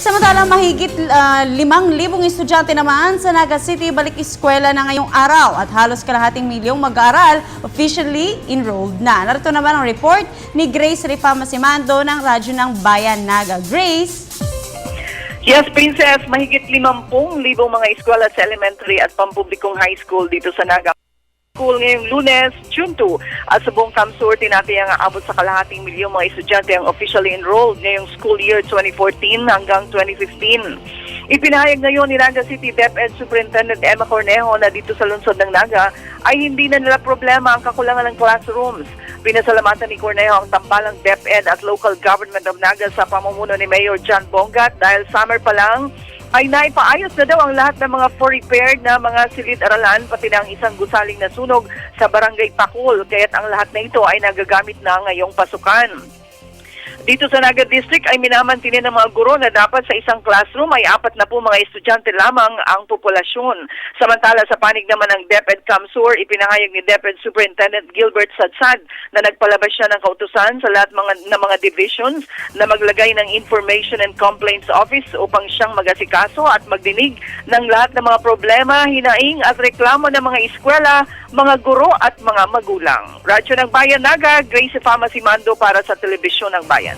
Samantalang mahigit 5,000 estudyante naman sa Naga City balik eskwela na ngayong araw at halos kalahating milyong mag-aaral officially enrolled na. Narito naman ang report ni Grace Rifama Simando ng Radyo ng Bayan Naga. Grace? Yes, Princess, mahigit 50,000 mga eskwela sa elementary at pampublikong high school dito sa Naga School ngayong Lunes, June 2. At sa buong Kamsur, tinatayang aabot sa kalahating milyong mga estudyante ang officially enrolled ngayong school year 2014 hanggang 2015. Ipinahayag ngayon ni Naga City DepEd Superintendent Emma Cornejo na dito sa lungsod ng Naga ay hindi na nila problema ang kakulangan ng classrooms. Pinasalamatan ni Cornejo ang tambalang DepEd at local government of Naga sa pamumuno ni Mayor John Bongat dahil summer pa lang ay naipaayos na daw ang lahat ng mga for-repaired na mga silid-aralan pati na ang isang gusaling na sunog sa Barangay Pakul, kaya't ang lahat na ito ay nagagamit na ngayong pasukan. Dito sa Naga District ay minamantinin ng mga guro na dapat sa isang classroom ay 40 mga estudyante lamang ang populasyon. Samantala sa panig naman ng DepEd Kamsur, ipinahayag ni DepEd Superintendent Gilbert Sadsad na nagpalabas siya ng kautusan sa lahat ng mga divisions na maglagay ng Information and Complaints Office upang siyang mag-asikaso at magdinig ng lahat ng mga problema, hinaing at reklamo ng mga eskwela, mga guro at mga magulang. Radyo ng Bayan Naga, Grace Rifama Simando para sa Telebisyon ng Bayan.